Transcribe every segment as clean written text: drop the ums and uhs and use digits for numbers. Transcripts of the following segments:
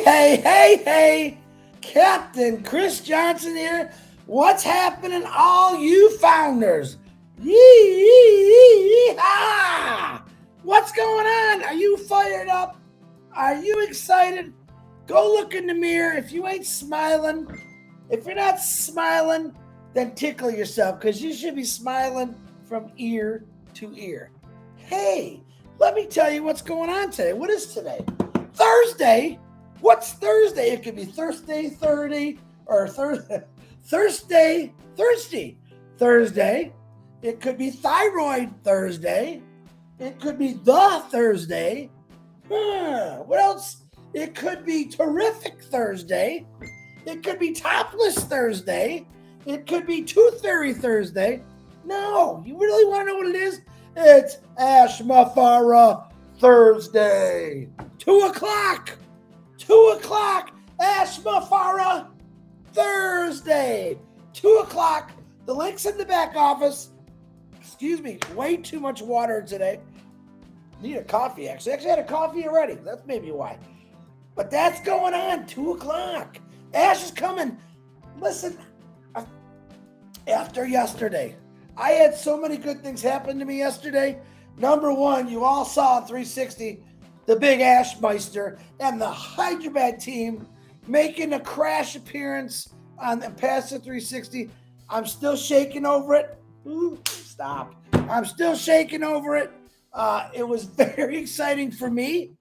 Hey, Captain Chris Johnson here. What's happening, all you founders? Yee-haw! What's going on? Are you fired up? Are you excited? Go look in the mirror. If you ain't smiling, if you're not smiling, then tickle yourself, because you should be smiling from ear to ear. Hey, let me tell you what's going on today. What is today? Thursday. What's Thursday? It could be Thursday 30 or Thursday. It could be Thyroid Thursday. It could be the Thursday. What else? It could be Terrific Thursday. It could be Topless Thursday. It could be Tooth Fairy Thursday. No, you really want to know what it is? It's Ashmafara Thursday. 2 o'clock. 2 o'clock. Ashmafara Thursday. 2 o'clock. The link's in the back office. Excuse me. Way too much water today. Need a coffee, actually. Actually, I had a coffee already. That's maybe why. But that's going on. 2 o'clock. Ash is coming. Listen, after yesterday, I had so many good things happen to me yesterday. Number one, you all saw on 360 the big Ashmeister and the Hyderabad team making a crash appearance on the Onpassive 360. I'm still shaking over it. Ooh, stop. I'm still shaking over it. It was very exciting for me.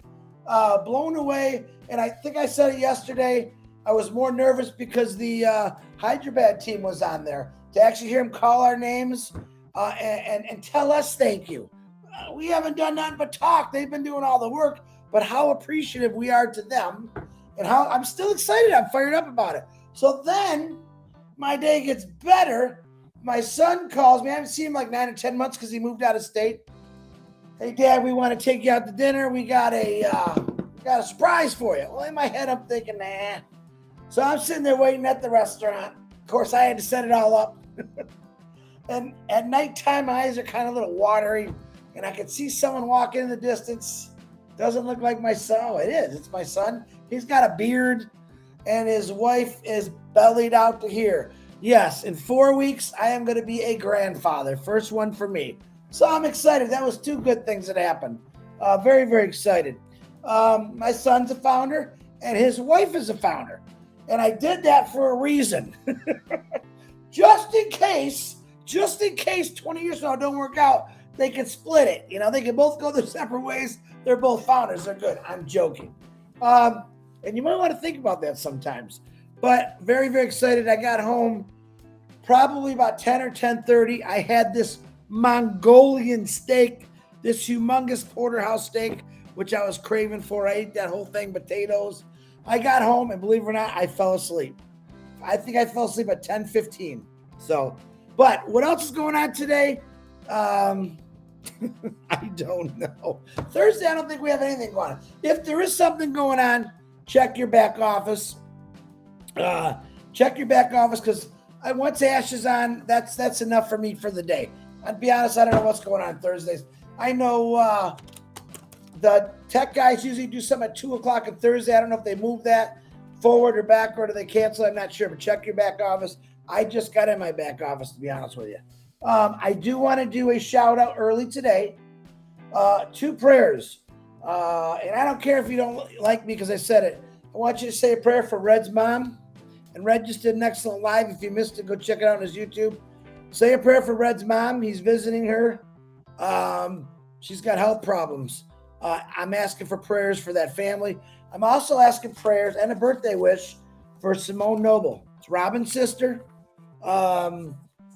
Blown away. And I think I said it yesterday. I was more nervous because the Hyderabad team was on there. To actually hear them call our names and tell us thank you. We haven't done nothing but talk. They've been doing all the work, but how appreciative we are to them, and how I'm still excited. I'm fired up about it. So then my day gets better. My son calls me. I haven't seen him like 9 or 10 months because he moved out of state. Hey, Dad, we want to take you out to dinner. We got a surprise for you. Well, in my head, I'm thinking, nah. So I'm sitting there waiting at the restaurant. Of course, I had to set it all up. And at nighttime, my eyes are kind of a little watery, and I could see someone walking in the distance. Doesn't look like my son. Oh, it is. It's my son. He's got a beard, and his wife is bellied out to here. Yes, in 4 weeks, I am going to be a grandfather. First one for me. So I'm excited. That was two good things that happened. Very, very excited. My son's a founder, and his wife is a founder. And I did that for a reason. Just in case 20 years from now don't work out, they can split it. You know, they can both go their separate ways. They're both founders. They're good. I'm joking. And you might want to think about that sometimes. But very, very excited. I got home probably about 10 or 10:30. I had this Mongolian steak, this humongous porterhouse steak, which I was craving for. I ate that whole thing, potatoes. I got home, and believe it or not, I fell asleep. I think I fell asleep at 10:15. So, but what else is going on today? I don't know. Thursday, I don't think we have anything going on. If there is something going on, check your back office. Check your back office, because once Ash is on, that's enough for me for the day. I'll be honest, I don't know what's going on Thursdays. I know the tech guys usually do something at 2 o'clock on Thursday. I don't know if they move that forward or backward, or they cancel. I'm not sure, but check your back office. I just got in my back office, to be honest with you. I do want to do a shout out early today. 2 prayers. And I don't care if you don't like me because I said it. I want you to say a prayer for Red's mom. And Red just did an excellent live. If you missed it, go check it out on his YouTube. Say a prayer for Red's mom. He's visiting her. She's got health problems. I'm asking for prayers for that family. I'm also asking prayers and a birthday wish for Simone Noble. It's Robin's sister.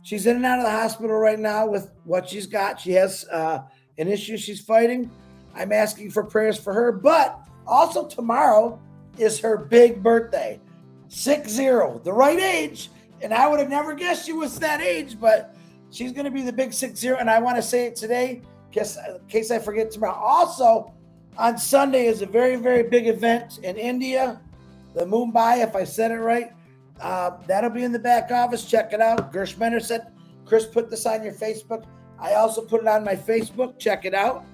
She's in and out of the hospital right now with what she's got. She has an issue she's fighting. I'm asking for prayers for her. But also tomorrow is her big birthday. 60, the right age. And I would have never guessed she was that age, but she's going to be the big 60. And I want to say it today in case I forget tomorrow. Also, on Sunday is a very, very big event in India, the Mumbai, if I said it right. That'll be in the back office. Check it out. Gershmener said, Chris, put this on your Facebook. I also put it on my Facebook. Check it out.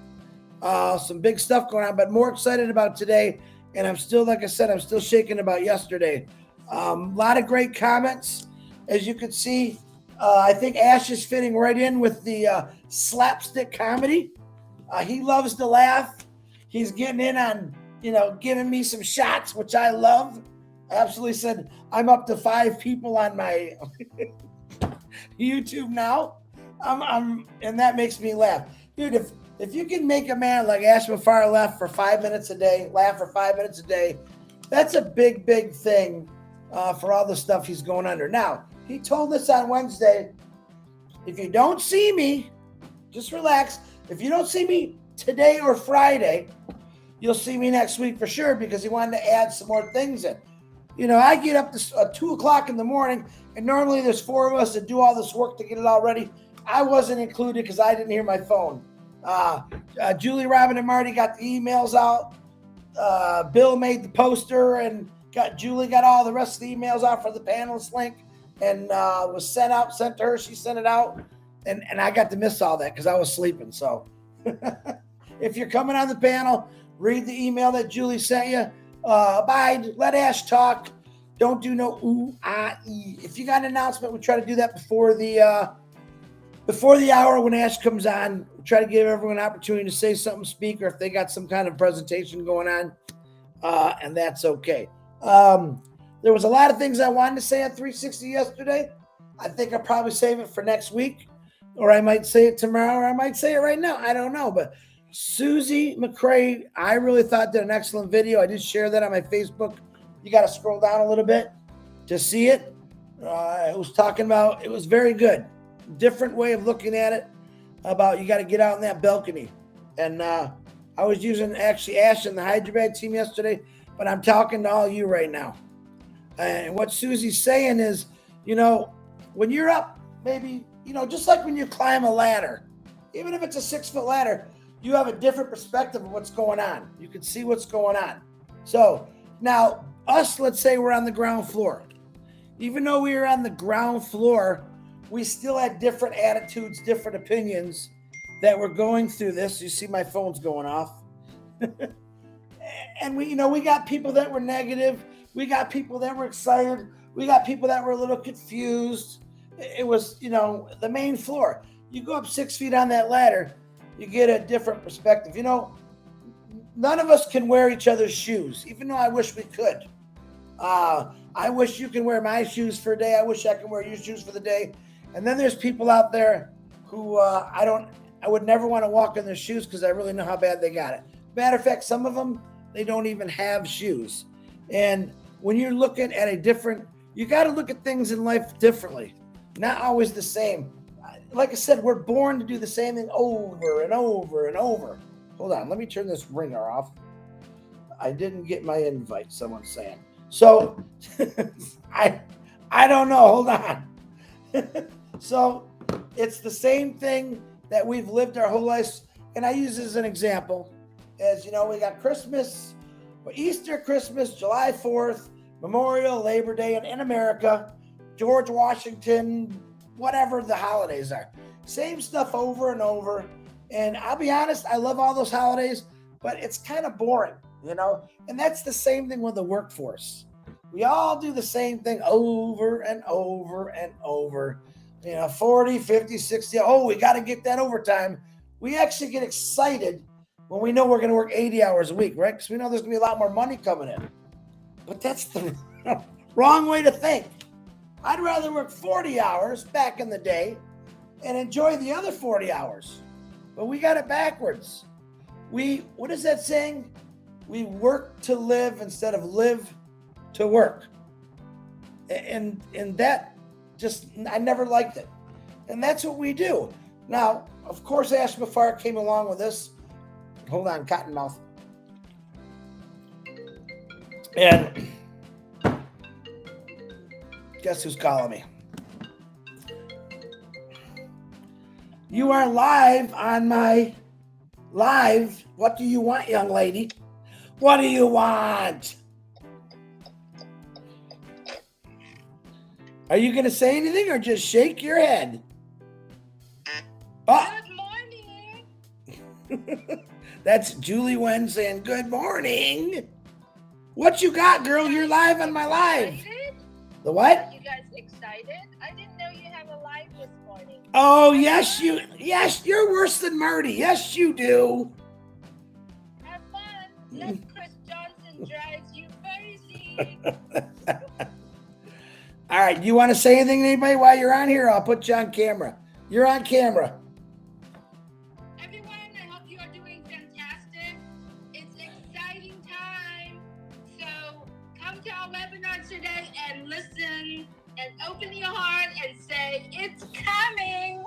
Some big stuff going on, but more excited about today And I'm still, like I said, I'm still shaking about yesterday. A lot of great comments. As you can see, I think Ash is fitting right in with the slapstick comedy. He loves to laugh. He's getting in on, giving me some shots, which I love. I absolutely said I'm up to 5 people on my YouTube now. And that makes me laugh, dude. If you can make a man like Ash Mafar laugh for 5 minutes a day, that's a big thing for all the stuff he's going under. Now, he told us on Wednesday, if you don't see me, just relax. If you don't see me today or Friday, you'll see me next week for sure, because he wanted to add some more things in. I get up to 2 o'clock in the morning, and normally there's 4 of us that do all this work to get it all ready. I wasn't included because I didn't hear my phone. Julie, Robin, and Marty got the emails out. Bill made the poster, and Julie got all the rest of the emails out for the panelist link, and was sent to her. She sent it out, and I got to miss all that because I was sleeping. So if you're coming on the panel, read the email that Julie sent you. Abide, let Ash talk. Don't do no ooh, ah, ee. If you got an announcement, we try to do that before the hour when Ash comes on. We try to give everyone an opportunity to say something, speak, or if they got some kind of presentation going on, and that's okay. There was a lot of things I wanted to say on 360 yesterday. I think I'll probably save it for next week, or I might say it tomorrow, or I might say it right now. I don't know, but Susie McCrae, I really thought did an excellent video. I did share that on my Facebook. You got to scroll down a little bit to see it. It was talking about, it was very good. Different way of looking at it, about you got to get out in that balcony. And I was using actually Ash and the Hyderabad team yesterday, but I'm talking to all you right now. And what Susie's saying is, when you're up, maybe, just like when you climb a ladder, even if it's a 6-foot ladder, you have a different perspective of what's going on. You can see what's going on. So now us, let's say we're on the ground floor. Even though we were on the ground floor, we still had different attitudes, different opinions that were going through this. You see my phone's going off. And we got people that were negative. We got people that were excited. We got people that were a little confused. It was, the main floor. You go up 6 feet on that ladder, you get a different perspective. None of us can wear each other's shoes, even though I wish we could. I wish you can wear my shoes for a day. I wish I can wear your shoes for the day. And then there's people out there who I would never want to walk in their shoes because I really know how bad they got it. Matter of fact, some of them, they don't even have shoes. And when you're looking at you got to look at things in life differently, not always the same. Like I said, we're born to do the same thing over and over and over. Hold on, let me turn this ringer off. I didn't get my invite, someone's saying. So I don't know. Hold on. So it's the same thing that we've lived our whole lives. And I use this as an example. As we got Christmas, Easter, Christmas, July 4th, Memorial, Labor Day, and in America, George Washington, whatever the holidays are. Same stuff over and over. And I'll be honest, I love all those holidays, but it's kind of boring, And that's the same thing with the workforce. We all do the same thing over and over and over. 40, 50, 60. Oh, we got to get that overtime. We actually get excited when we know we're going to work 80 hours a week, right? Because we know there's going to be a lot more money coming in. But that's the wrong way to think. I'd rather work 40 hours back in the day and enjoy the other 40 hours. But we got it backwards. What is that saying? We work to live instead of live to work. And that just, I never liked it. And that's what we do. Now, of course, Ash Mafar came along with this. Hold on, Cottonmouth. And guess who's calling me? You are live on my live. What do you want, young lady? What do you want? Are you going to say anything or just shake your head? Good morning. That's Julie Wen saying good morning. What you got, girl? You're live on my live. Excited? The what? Are you guys excited? I didn't know you have a live this morning. Oh, yes, you're worse than Marty. Yes, you do. Have fun. Let Chris Johnson drive you crazy. All right, you want to say anything to anybody while you're on here? I'll put you on camera. You're on camera. Everyone, I hope you are doing fantastic. It's exciting time. So come to our webinar today and listen and open your heart and say, it's coming.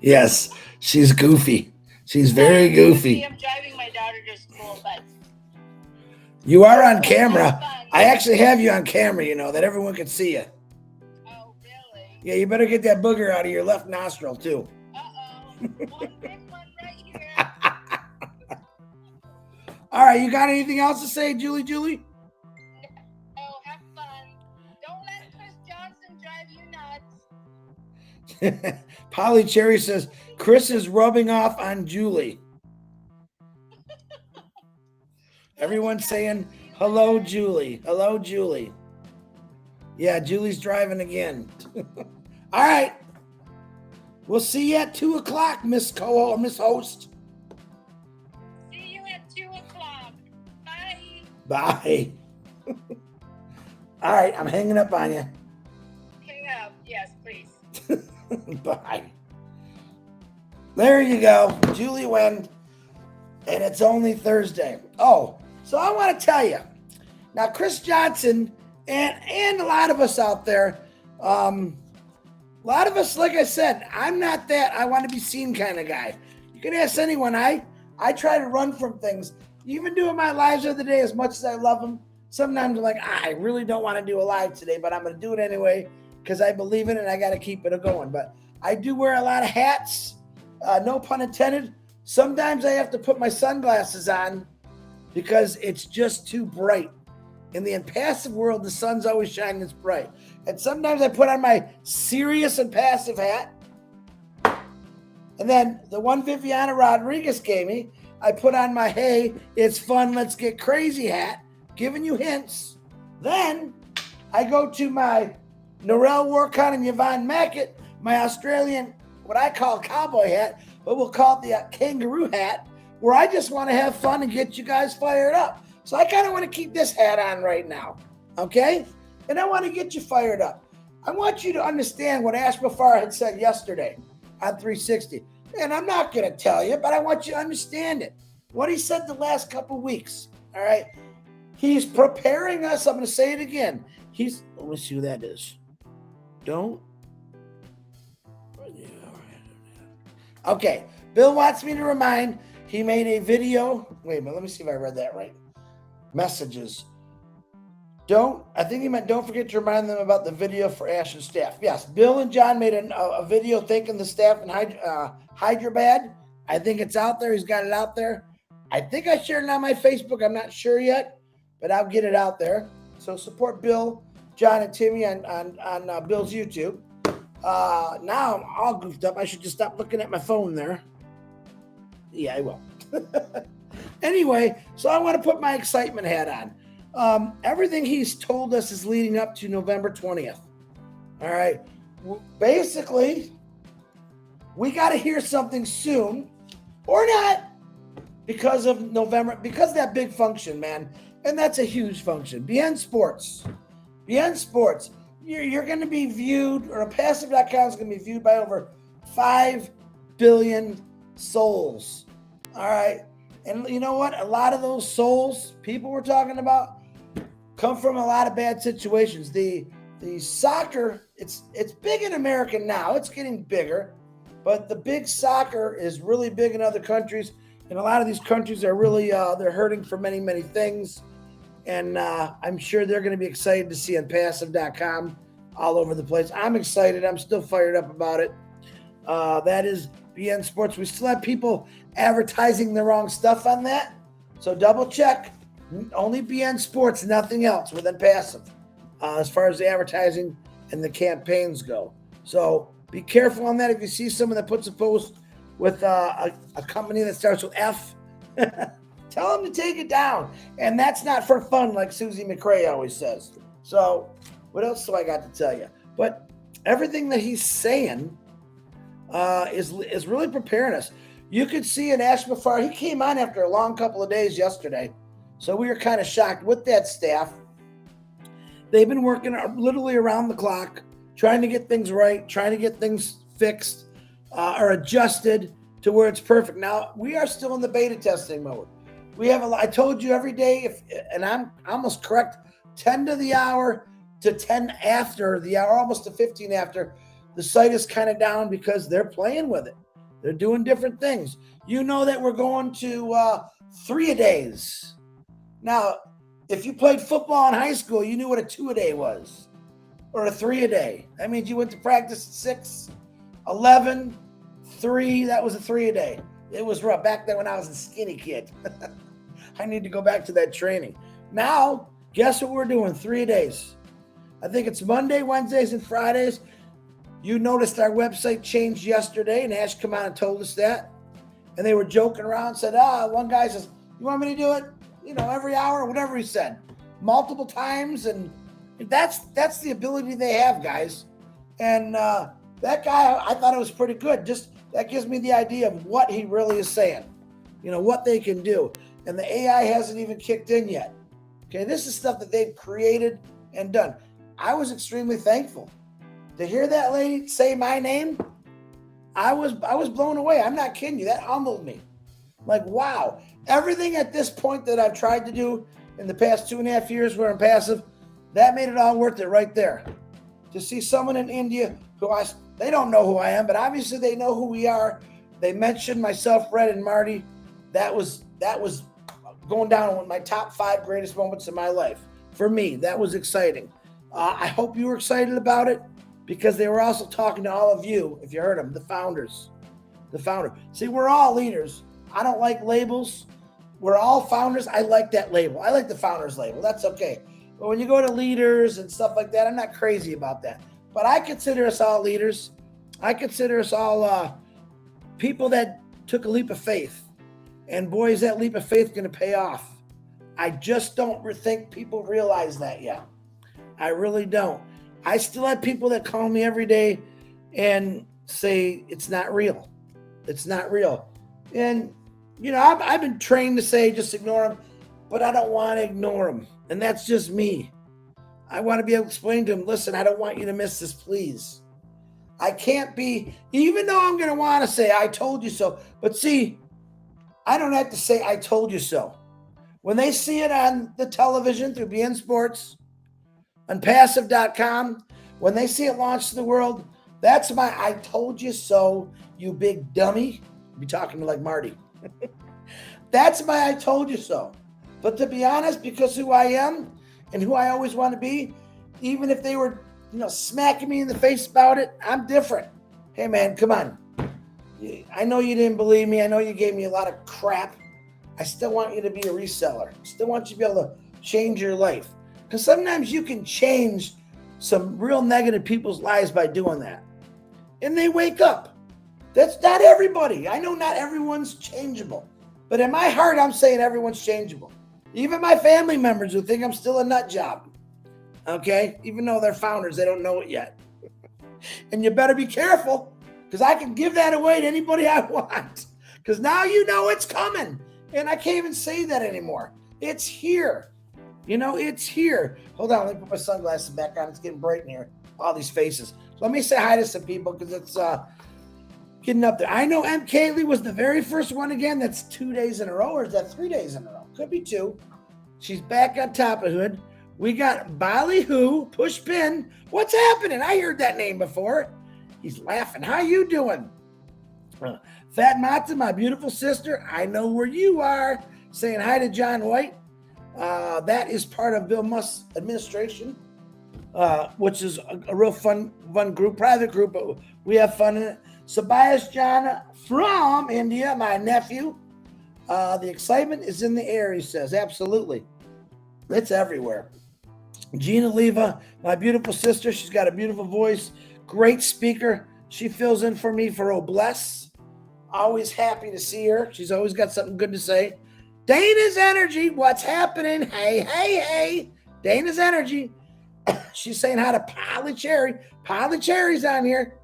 Yes, she's goofy. She's very goofy. I'm driving my daughter to school, but you are on camera. I actually have you on camera, you know, that everyone can see you. Oh, really? Yeah, you better get that booger out of your left nostril, too. Uh-oh. One big one right here. All right, you got anything else to say, Julie? Oh, have fun. Don't let Chris Johnson drive you nuts. Polly Cherry says, Chris is rubbing off on Julie. Everyone's saying, hello, Julie. Hello, Julie. Yeah, Julie's driving again. All right. We'll see you at 2 o'clock, Miss Host. See you at 2 o'clock. Bye. Bye. All right, I'm hanging up on you. Hang up. Yes, please. Bye. There you go. Julie went, and it's only Thursday. Oh, so I want to tell you. Now, Chris Johnson and a lot of us out there, a lot of us, like I said, I'm not that I want to be seen kind of guy. You can ask anyone. I try to run from things. Even doing my lives the other day, as much as I love them, sometimes I'm like, I really don't want to do a live today, but I'm going to do it anyway because I believe in it and I got to keep it going. But I do wear a lot of hats, no pun intended. Sometimes I have to put my sunglasses on because it's just too bright. In the impassive world, the sun's always shining, it's bright. And sometimes I put on my serious and passive hat. And then the one Viviana Rodriguez gave me, I put on my, hey, it's fun, let's get crazy hat, giving you hints. Then I go to my Norel Warcon and Yvonne Mackett, my Australian, what I call cowboy hat, but we'll call it the kangaroo hat, where I just want to have fun and get you guys fired up. So I kind of want to keep this hat on right now, okay? And I want to get you fired up. I want you to understand what Ash Bafar had said yesterday on 360. And I'm not going to tell you, but I want you to understand it. What he said the last couple weeks, all right? He's preparing us. I'm going to say it again. Let me see who that is. Don't. Okay. Bill wants me to remind, he made a video. Wait a minute. Let me see if I read that right. Messages. I think he meant don't forget to remind them about the video for Ash and staff. Yes, Bill and John made a video thanking the staff in Hyderabad. I think it's out there. He's got it out there. I think I shared it on my Facebook. I'm not sure yet, but I'll get it out there. So support Bill, John, and Timmy on Bill's YouTube. Now I'm all goofed up. I should just stop looking at my phone there. Yeah, I will. Anyway, so I want to put my excitement hat on. Everything he's told us is leading up to November 20th. All right. Basically, we got to hear something soon or not because of November, because of that big function, man. And that's a huge function. BN Sports. You're going to be viewed, or Onpassive.com is going to be viewed by over 5 billion souls. All right. And you know what? A lot of those souls, people we're talking about, come from a lot of bad situations. The soccer, it's big in America now. It's getting bigger, but the big soccer is really big in other countries. And a lot of these countries are really, they're hurting for many, many things. And I'm sure they're going to be excited to see Onpassive.com all over the place. I'm excited. I'm still fired up about it. That is BN Sports. We still have people advertising the wrong stuff on that. So double check. Only BN Sports, nothing else with Onpassive as far as the advertising and the campaigns go. So be careful on that. If you see someone that puts a post with a company that starts with F, Tell them to take it down. And that's not for fun, like Susie McCrae always says. So what else do I got to tell you? But everything that he's saying is really preparing us. You could see in Ash Mafar, he came on after a long couple of days yesterday. So we were kind of shocked with that staff. They've been working literally around the clock, trying to get things right, trying to get things fixed or adjusted to where it's perfect. Now, we are still in the beta testing mode. We have I told you every day, and I'm almost correct, 10 to the hour to 10 after the hour, almost to 15 after, the site is kind of down because they're playing with it. They're doing different things. You know that we're going to 3-a-days. Now, if you played football in high school, you knew what a 2-a-day was or a 3-a-day. That means you went to practice at 6, 11, 3. That was a 3-a-day. It was rough back then when I was a skinny kid. I need to go back to that training. Now, guess what we're doing? 3-a-days. I think it's Monday, Wednesdays, and Fridays. You noticed our website changed yesterday, and Ash came out and told us that. And they were joking around, said, one guy says, you want me to do it? Every hour or whatever he said. Multiple times, and that's the ability they have, guys. And that guy, I thought it was pretty good. Just that gives me the idea of what he really is saying, what they can do. And the AI hasn't even kicked in yet. Okay, this is stuff that they've created and done. I was extremely thankful to hear that lady say my name. I was blown away. I'm not kidding you. That humbled me. Like, wow. Everything at this point that I've tried to do in the past 2.5 years where I'm passive, that made it all worth it right there. To see someone in India they don't know who I am, but obviously they know who we are. They mentioned myself, Red, and Marty. That was going down with my top 5 greatest moments in my life. For me, that was exciting. I hope you were excited about it because they were also talking to all of you, if you heard them, the founders. The founder. See, we're all leaders. I don't like labels. We're all founders. I like that label. I like the founders label. That's okay. But when you go to leaders and stuff like that, I'm not crazy about that. But I consider us all leaders. I consider us all people that took a leap of faith. And boy, is that leap of faith going to pay off. I just don't think people realize that yet. I really don't. I still have people that call me every day and say it's not real. It's not real. And, I've been trained to say just ignore them, but I don't want to ignore them. And that's just me. I want to be able to explain to them, listen, I don't want you to miss this, please. I can't be, even though I'm going to want to say, I told you so. But see, I don't have to say, I told you so. When they see it on the television through BN Sports, on passive.com, when they see it launched to the world, that's my I told you so, you big dummy. I'll be talking to like Marty. That's my I told you so. But to be honest, because who I am and who I always want to be, even if they were, smacking me in the face about it, I'm different. Hey, man, come on. I know you didn't believe me. I know you gave me a lot of crap. I still want you to be a reseller. I still want you to be able to change your life. Because sometimes you can change some real negative people's lives by doing that. And they wake up. That's not everybody. I know not everyone's changeable. But in my heart, I'm saying everyone's changeable. Even my family members who think I'm still a nut job. Okay? Even though they're founders, they don't know it yet. And you better be careful, because I can give that away to anybody I want. Because now you know it's coming. And I can't even say that anymore. It's here. It's here. Hold on, let me put my sunglasses back on. It's getting bright in here. All these faces. So let me say hi to some people because it's getting up there. I know M. Kaylee was the very first one again. That's 2 days in a row, or is that 3 days in a row? Could be 2. She's back on top of Hood. We got Ballyhoo, Push Pin. What's happening? I heard that name before. He's laughing. How you doing? Fat Matza, my beautiful sister. I know where you are. Saying hi to John White. That is part of Bill Musk's administration, which is a real fun group, private group, but we have fun in it. Sabayas Jana from India, my nephew. The excitement is in the air, he says. Absolutely. It's everywhere. Gina Leva, my beautiful sister. She's got a beautiful voice. Great speaker. She fills in for me for Bless. Always happy to see her. She's always got something good to say. Dana's Energy, what's happening? Hey. Dana's Energy. She's saying hi to Polly Cherry. Polly Cherry's on here.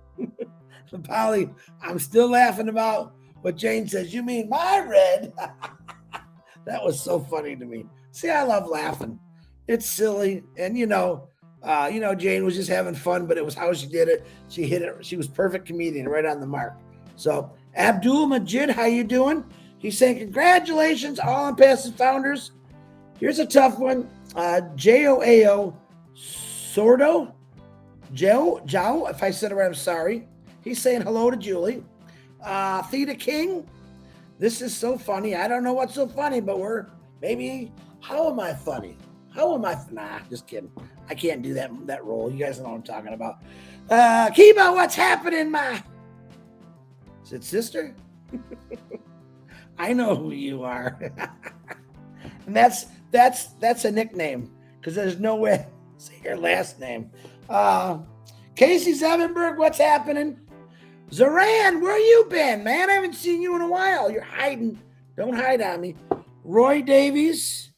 Polly, I'm still laughing about what Jane says. You mean my red? That was so funny to me. See, I love laughing. It's silly. And Jane was just having fun, but it was how she did it. She hit it. She was perfect comedian, right on the mark. So Abdul Majid, how you doing? He's saying, congratulations, all Onpassive founders. Here's a tough one. Joao Sordo. Joe, if I said it right, I'm sorry. He's saying hello to Julie. Theta King. This is so funny. I don't know what's so funny, but how am I funny? Nah, just kidding. I can't do that role. You guys know what I'm talking about. Kiba, what's happening, Is it sister? I know who you are. And that's a nickname because there's no way to say your last name. Casey Zevenberg, what's happening? Zoran, where you been, man? I haven't seen you in a while. You're hiding. Don't hide on me. Roy Davies.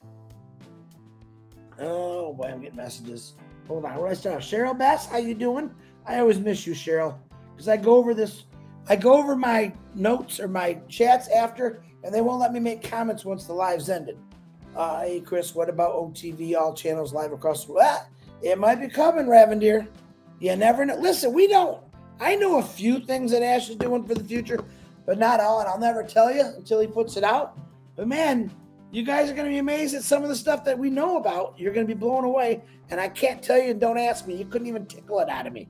Oh boy, I'm getting messages. Hold on, where do I start? Cheryl Bass, how you doing? I always miss you, Cheryl, because I go over my notes or my chats after, and they won't let me make comments once the live's ended. Hey, Chris, what about OTV, all channels live across the world? It might be coming, Ravendeer. You never know. Listen, I know a few things that Ash is doing for the future, but not all, and I'll never tell you until he puts it out. But man, you guys are going to be amazed at some of the stuff that we know about. You're going to be blown away, and I can't tell you, and don't ask me. You couldn't even tickle it out of me.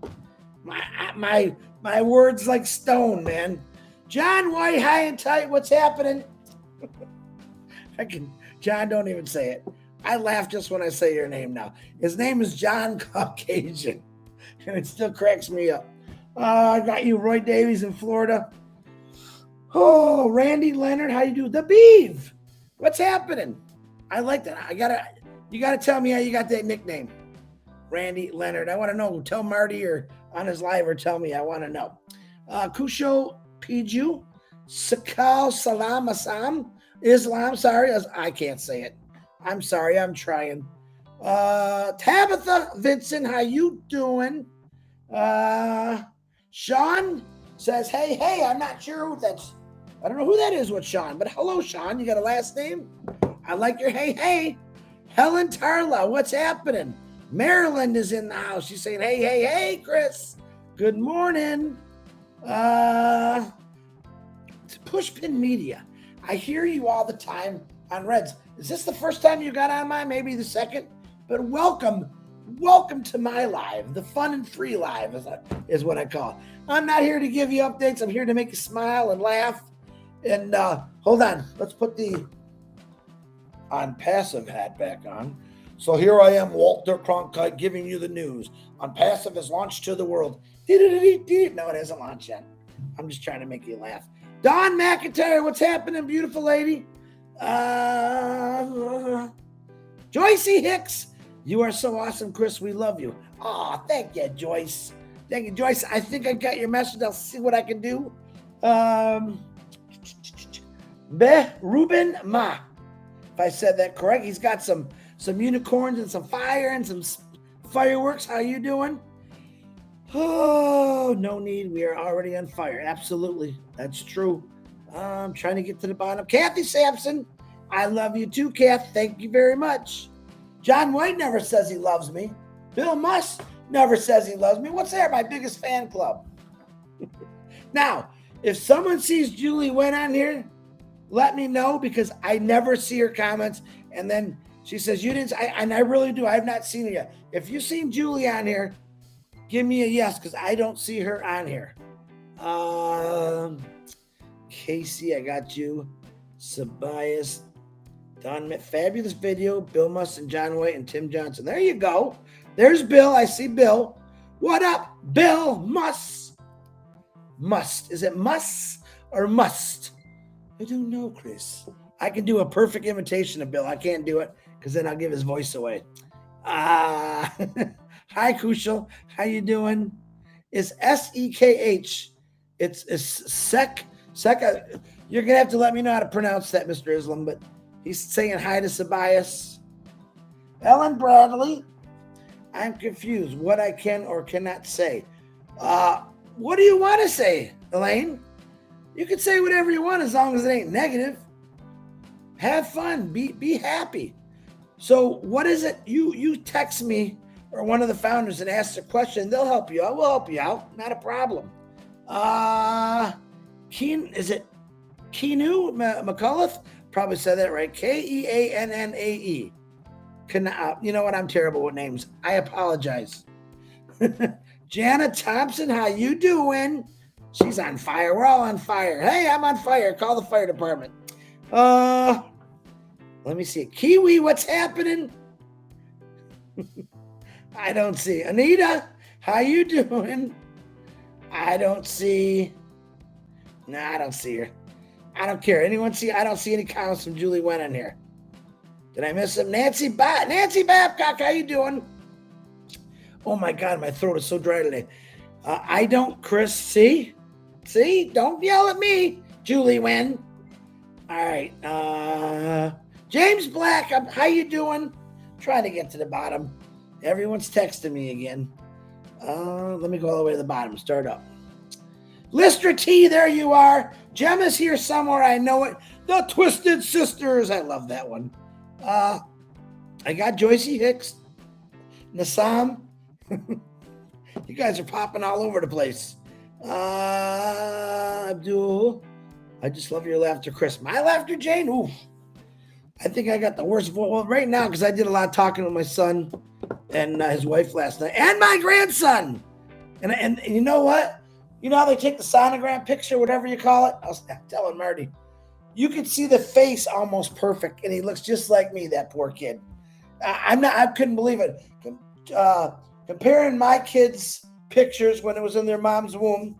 My words like stone, man. John White, high and tight, what's happening? John, don't even say it. I laugh just when I say your name now. His name is John Caucasian, and it still cracks me up. I got you, Roy Davies in Florida. Oh, Randy Leonard, how you do? The Beeve, what's happening? I like that. You gotta tell me how you got that nickname, Randy Leonard. I want to know. Tell Marty or on his live or tell me. I want to know. Kusho Piju, Sakal Salam Assam, Islam. Sorry, I can't say it. I'm sorry. I'm trying. Tabitha Vincent, how you doing? Sean says, hey, I'm not sure who that's. I don't know who that is with Sean, but hello, Sean. You got a last name? I like your hey. Helen Tarla, what's happening? Maryland is in the house. She's saying, hey, Chris. Good morning. Pushpin Media. I hear you all the time on Reds. Is this the first time you got on mine? Maybe the second? But welcome to my live. The fun and free live is what I call it. I'm not here to give you updates. I'm here to make you smile and laugh. And hold on. Let's put the Onpassive hat back on. So here I am, Walter Cronkite, giving you the news. Onpassive has launched to the world. No, it hasn't launched yet. I'm just trying to make you laugh. Don McIntyre, what's happening, beautiful lady? Joycey Hicks, you are so awesome, Chris. We love you. Oh, thank you, Joyce. Thank you, Joyce. I think I got your message. I'll see what I can do. Ruben Ma, if I said that correct. He's got some unicorns and some fire and some fireworks. How you doing? Oh, no need. We are already on fire. Absolutely. That's true. I'm trying to get to the bottom. Kathy Sampson, I love you too, Kath. Thank you very much. John White never says he loves me. Bill Musk never says he loves me. What's that? My biggest fan club. Now, if someone sees Julie Wynn on here, let me know because I never see her comments. And then she says, you didn't, and I really do. I have not seen her yet. If you've seen Julie on here, give me a yes because I don't see her on here. Casey, I got you. Sabias, Don, fabulous video. Bill Musk and John White and Tim Johnson. There you go. There's Bill. I see Bill. What up, Bill Musk? Must. Is it must or must? I don't know, Chris. I can do a perfect imitation of Bill. I can't do it because then I'll give his voice away. Hi, Kushal. How you doing? It's SEKH. It's Sek. You're going to have to let me know how to pronounce that, Mr. Islam, but He's saying hi to Tobias. Ellen Bradley. I'm confused what I can or cannot say. What do you want to say, Elaine? You can say whatever you want as long as it ain't negative. Have fun. Be happy. So what is it? You text me or one of the founders and ask a question. They'll help you out. We'll help you out. Not a problem. Is it Keanu McCullough? Probably said that right. Keannae. You know what? I'm terrible with names. I apologize. Jana Thompson, how you doing? She's on fire. We're all on fire. Hey, I'm on fire. Call the fire department. Let me see. Kiwi, what's happening? I don't see. Anita, how you doing? I don't see. No, I don't see her. I don't care. Anyone see? I don't see any comments from Julie Wen in here. Did I miss him? Nancy Babcock, how you doing? Oh my God, my throat is so dry today. I don't, Chris. See, don't yell at me, Julie Wen. All right. James Black, how you doing? Trying to get to the bottom. Everyone's texting me again. Let me go all the way to the bottom. Start up. Lister T, there you are. Gemma's here somewhere. I know it. The Twisted Sisters. I love that one. I got Joycey Hicks. Nassam. You guys are popping all over the place. Abdul. I just love your laughter, Chris. My laughter, Jane? Oof. I think I got the worst voice. Well, right now, because I did a lot of talking with my son and his wife last night, and my grandson. And you know what? You know how they take the sonogram picture, whatever you call it? I was telling Marty, you could see the face almost perfect, and he looks just like me, that poor kid. I couldn't believe it. Comparing my kids' pictures when it was in their mom's womb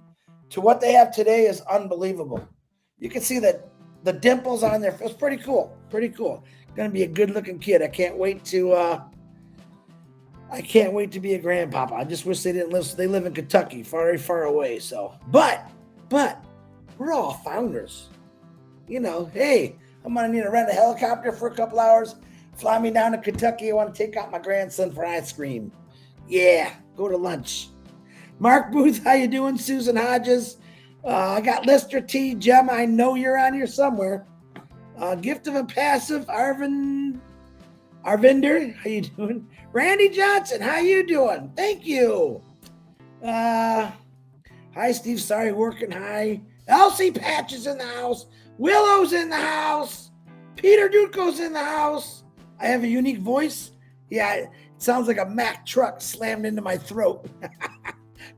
to what they have today is unbelievable. You can see that the dimples on their face. It's pretty cool. Gonna be a good-looking kid. I can't wait to be a grandpapa. I just wish they didn't live. They live in Kentucky, very far away. So, but we're all founders. You know, hey, I'm gonna need to rent a helicopter for a couple hours, fly me down to Kentucky. I want to take out my grandson for ice cream. Yeah, go to lunch. Mark Booth, how you doing? Susan Hodges. I got Lister T. Gem, I know you're on here somewhere. Gift of a Passive, Arvinder, how you doing? Randy Johnson, how you doing? Thank you. Hi, Steve. Sorry, working. Hi. Elsie Patches in the house. Willow's in the house. Peter Duco's in the house. I have a unique voice. Yeah, it sounds like a Mack truck slammed into my throat.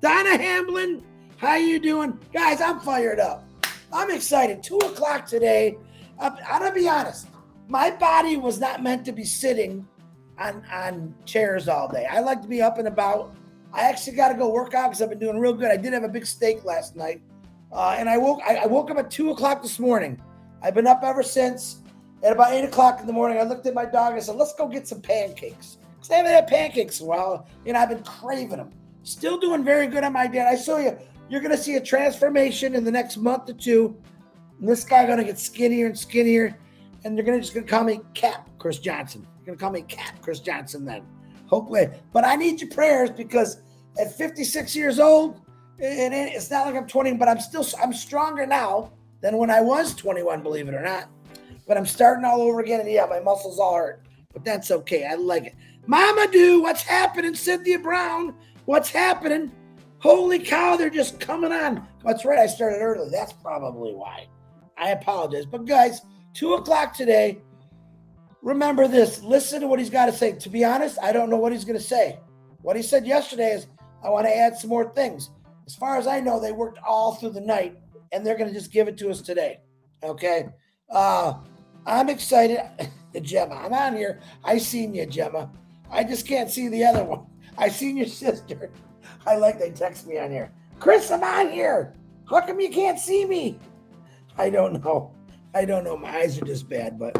Donna Hamblin, how you doing? Guys, I'm fired up. I'm excited. 2:00 today. I'm going to be honest. My body was not meant to be sitting on chairs all day. I like to be up and about. I actually got to go work out because I've been doing real good. I did have a big steak last night. And I woke up at 2:00 this morning. I've been up ever since. At about 8:00 in the morning, I looked at my dog and I said, let's go get some pancakes. Because I haven't had pancakes in a while. And I've been craving them. Still doing very good on my diet. I saw you. You're going to see a transformation in the next month or two. And this guy's going to get skinnier and skinnier. And they're going to call me Cap Chris Johnson. You're going to call me Cap Chris Johnson then. Hopefully. But I need your prayers because at 56 years old, it's not like I'm 20, but I'm stronger now than when I was 21, believe it or not. But I'm starting all over again. And yeah, my muscles all hurt. But that's okay. I like it. Mama Do, what's happening? Cynthia Brown, what's happening? Holy cow, they're just coming on. That's right, I started early. That's probably why. I apologize. But guys, 2:00 today, remember this. Listen to what he's got to say. To be honest, I don't know what he's going to say. What he said yesterday is, I want to add some more things. As far as I know, they worked all through the night, and they're going to just give it to us today. Okay? I'm excited. Gemma, I'm on here. I seen you, Gemma. I just can't see the other one. I seen your sister. I like they text me on here. Chris, I'm on here. How come you can't see me? I don't know. My eyes are just bad, but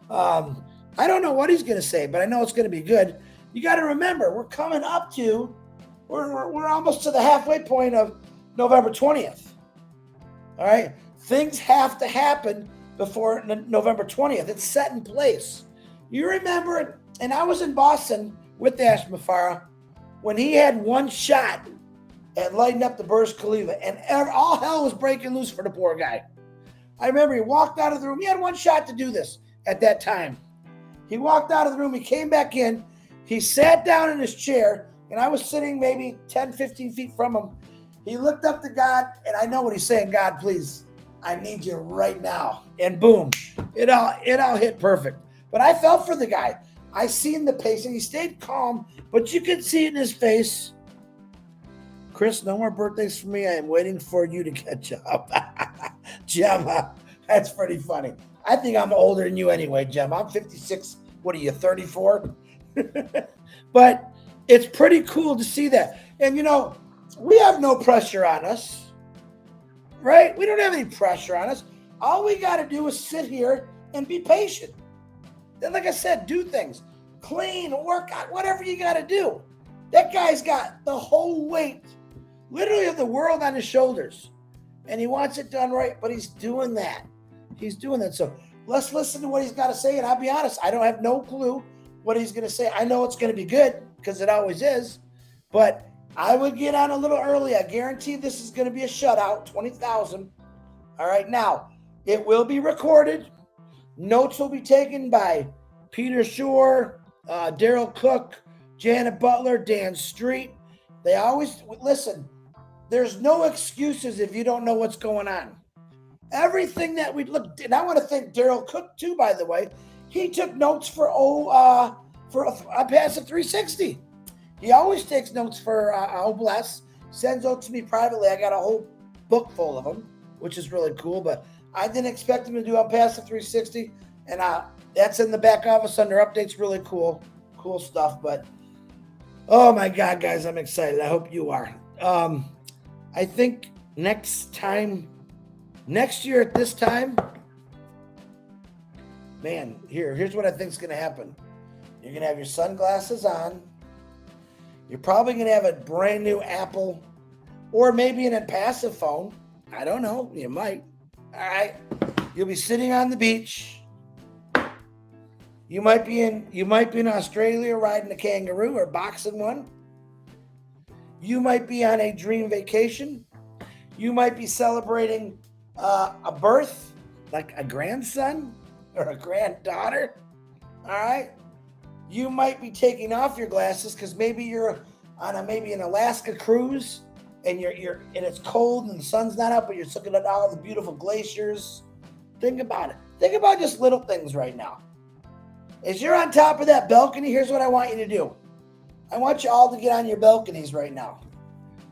I don't know what he's going to say, but I know it's going to be good. You got to remember, we're almost to the halfway point of November 20th. All right. Things have to happen before November 20th. It's set in place. You remember it? And I was in Boston with Ash Mafara when he had one shot at lighting up the Burj Khalifa, and all hell was breaking loose for the poor guy. I remember he walked out of the room. He had one shot to do this at that time. He walked out of the room. He came back in. He sat down in his chair, and I was sitting maybe 10, 15 feet from him. He looked up to God, and I know what he's saying. God, please, I need you right now. And boom, it all hit perfect. But I felt for the guy. I seen the pacing. He stayed calm, but you could see it in his face. Chris, no more birthdays for me. I am waiting for you to catch up. Gemma, that's pretty funny. I think I'm older than you anyway, Gemma. I'm 56. What are you, 34? But it's pretty cool to see that. And, you know, we have no pressure on us, right? We don't have any pressure on us. All we got to do is sit here and be patient. Then, like I said, do things. Clean, work out, whatever you got to do. That guy's got the whole weight, literally, of the world on his shoulders. And he wants it done right, but he's doing that. He's doing that. So let's listen to what he's got to say. And I'll be honest, I don't have no clue what he's going to say. I know it's going to be good because it always is. But I would get on a little early. I guarantee this is going to be a shutout, 20,000. All right. Now, it will be recorded. Notes will be taken by Peter Shore, Daryl Cook, Janet Butler, Dan Street. They always, listen, there's no excuses if you don't know what's going on. Everything that we look, and I want to thank Daryl Cook too, by the way. He took notes for Onpassive 360. He always takes notes for Bless, sends those to me privately. I got a whole book full of them, which is really cool, but I didn't expect him to do Onpassive 360, and that's in the back office under updates. Really cool stuff. But oh my God, guys, I'm excited. I hope you are. I think next year at this time, man, here's what I think is going to happen. You're going to have your sunglasses on. You're probably going to have a brand new Apple or maybe an Onpassive phone. I don't know. You might. All right. You'll be sitting on the beach. You might be in Australia riding a kangaroo or boxing one. You might be on a dream vacation. You might be celebrating a birth, like a grandson or a granddaughter. All right. You might be taking off your glasses because maybe you're on an Alaska cruise and you're and it's cold and the sun's not up, but you're looking at all the beautiful glaciers. Think about it. Think about just little things right now. As you're on top of that balcony, here's what I want you to do. I want you all to get on your balconies right now.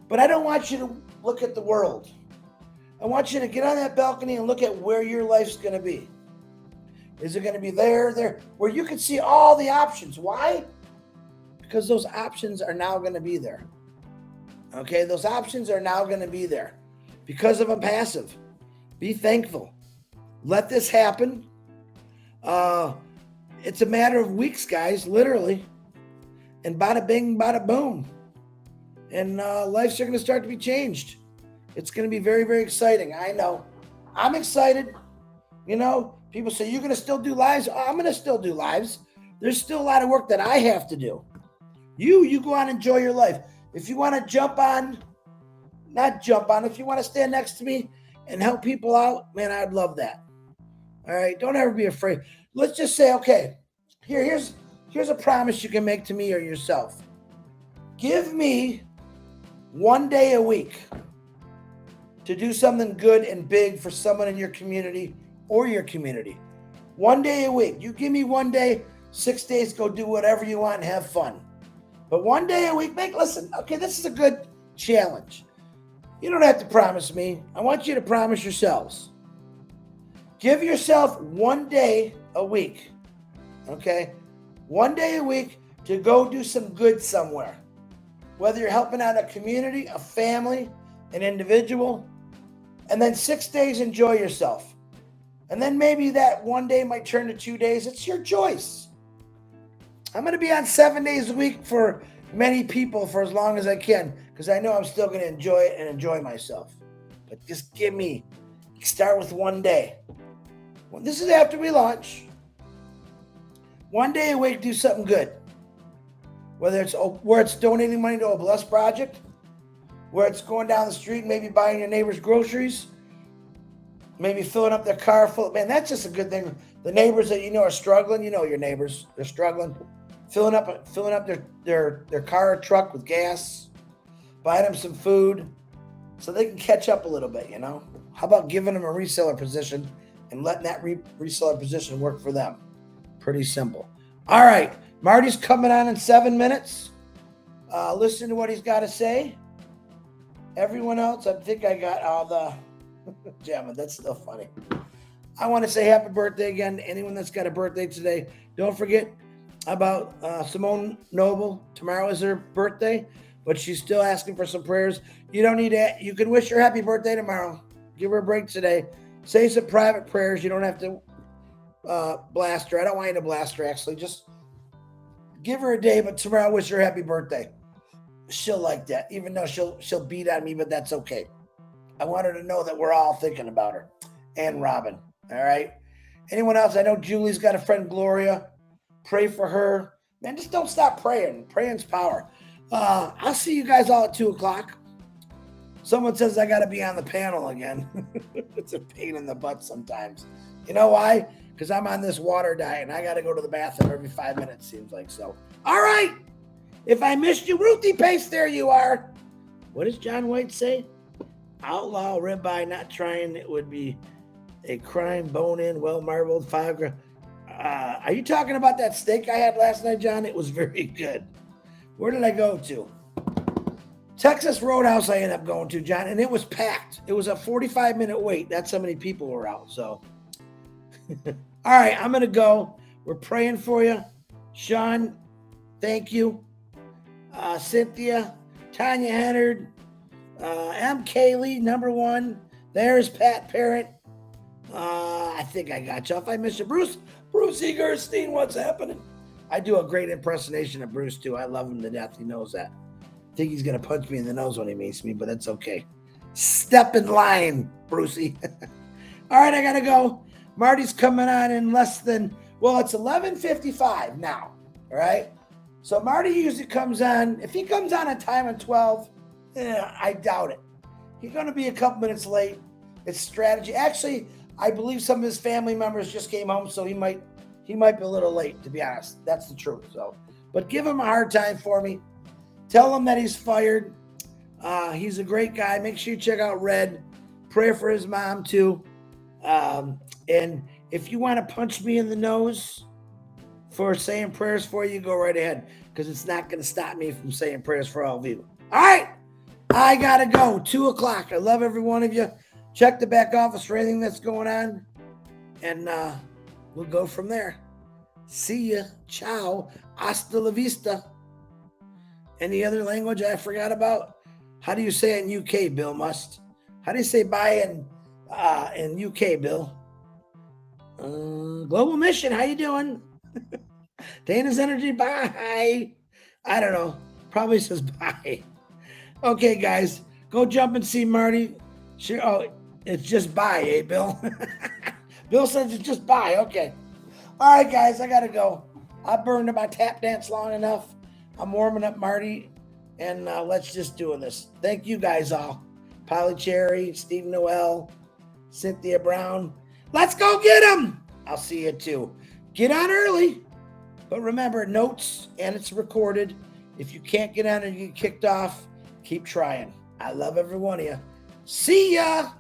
But I don't want you to look at the world. I want you to get on that balcony and look at where your life's going to be. Is it going to be there, where you can see all the options? Why? Because those options are now going to be there. Okay, those options are now going to be there because of Onpassive. Be thankful. Let this happen. It's a matter of weeks, guys, literally. And bada bing, bada boom. And lives are going to start to be changed. It's going to be very, very exciting. I know. I'm excited. You know, people say, you're going to still do lives? I'm going to still do lives. There's still a lot of work that I have to do. You go on and enjoy your life. If you want to if you want to stand next to me and help people out, man, I'd love that. All right. Don't ever be afraid. Let's just say, okay, here's a promise you can make to me or yourself. Give me one day a week to do something good and big for someone in your community or your community. One day a week. You give me one day, 6 days, go do whatever you want and have fun. But one day a week, listen, okay, this is a good challenge. You don't have to promise me. I want you to promise yourselves. Give yourself one day a week, okay? One day a week to go do some good somewhere. Whether you're helping out a community, a family, an individual, and then 6 days, enjoy yourself. And then maybe that one day might turn to 2 days. It's your choice. I'm going to be on 7 days a week for many people for as long as I can because I know I'm still going to enjoy it and enjoy myself. But just start with one day. Well, this is after we launch. One day a week, do something good. Whether it's donating money to a blessed project, where it's going down the street, maybe buying your neighbor's groceries, maybe filling up their car full. Man, that's just a good thing. The neighbors that you know are struggling, you know your neighbors, they're struggling, filling up their car or truck with gas, buying them some food so they can catch up a little bit, you know? How about giving them a reseller position and letting that reseller position work for them? Pretty simple. All right, Marty's coming on in 7 minutes. Listen to what he's got to say. Everyone else, I think I got all the jamming. That's still funny. I want to say happy birthday again to anyone that's got a birthday today. Don't forget about Simone Noble. Tomorrow is her birthday, but she's still asking for some prayers. You don't need to. You can wish her happy birthday tomorrow. Give her a break today. Say some private prayers. You don't have to blast her. I don't want you to blast her, actually. Just give her a day, but tomorrow wish her happy birthday. She'll like that, even though she'll beat on me, but that's okay. I want her to know that we're all thinking about her. And Robin, all right? Anyone else? I know Julie's got a friend, Gloria. Pray for her. Man, just don't stop praying. Praying's power. I'll see you guys all at 2 o'clock. Someone says I got to be on the panel again. It's a pain in the butt sometimes. You know why? Because I'm on this water diet, and I got to go to the bathroom every 5 minutes, seems like. So, all right. If I missed you, Ruthie Pace, there you are. What does John White say? Outlaw ribeye, not trying. It would be a crime. Bone in, well marbled, 5 grams. Are you talking about that steak I had last night, John? It was very good. Where did I go to? Texas Roadhouse I ended up going to, John, and it was packed. It was a 45-minute wait. That's how many people were out. So, all right, I'm going to go. We're praying for you. Sean, thank you. Cynthia, Tanya Hennard, M. Kaylee, number 1. There's Pat Parent. I think I got you. If I missed you, Bruce Egerstein, what's happening? I do a great impersonation of Bruce, too. I love him to death. He knows that. I think he's going to punch me in the nose when he meets me, but that's okay. Step in line, Brucey. All right, I got to go. Marty's coming on in less than, it's 11:55 now, all right? So Marty usually comes on. If he comes on time at 12, I doubt it. He's going to be a couple minutes late. It's strategy. Actually, I believe some of his family members just came home, so he might be a little late, to be honest. That's the truth. So, but give him a hard time for me. Tell him that he's fired. He's a great guy. Make sure you check out Red. Pray for his mom, too. And if you want to punch me in the nose for saying prayers for you, go right ahead, because it's not going to stop me from saying prayers for all of you. All right. I got to go. 2 o'clock. I love every one of you. Check the back office for anything that's going on. And we'll go from there. See ya. Ciao. Hasta la vista. Any other language I forgot about? How do you say it in UK, Bill Must? How do you say bye in UK, Bill? Global Mission, how you doing? Dana's Energy, bye. I don't know. Probably says bye. Okay, guys. Go jump and see Marty. Sure. Oh, it's just bye, eh, Bill? Bill says it's just bye. Okay. All right, guys. I got to go. I burned my tap dance long enough. I'm warming up Marty, and let's just do this. Thank you guys all. Polly Cherry, Steve Noel, Cynthia Brown. Let's go get them. I'll see you too. Get on early. But remember, notes, and it's recorded. If you can't get on and you get kicked off, keep trying. I love every one of you. See ya.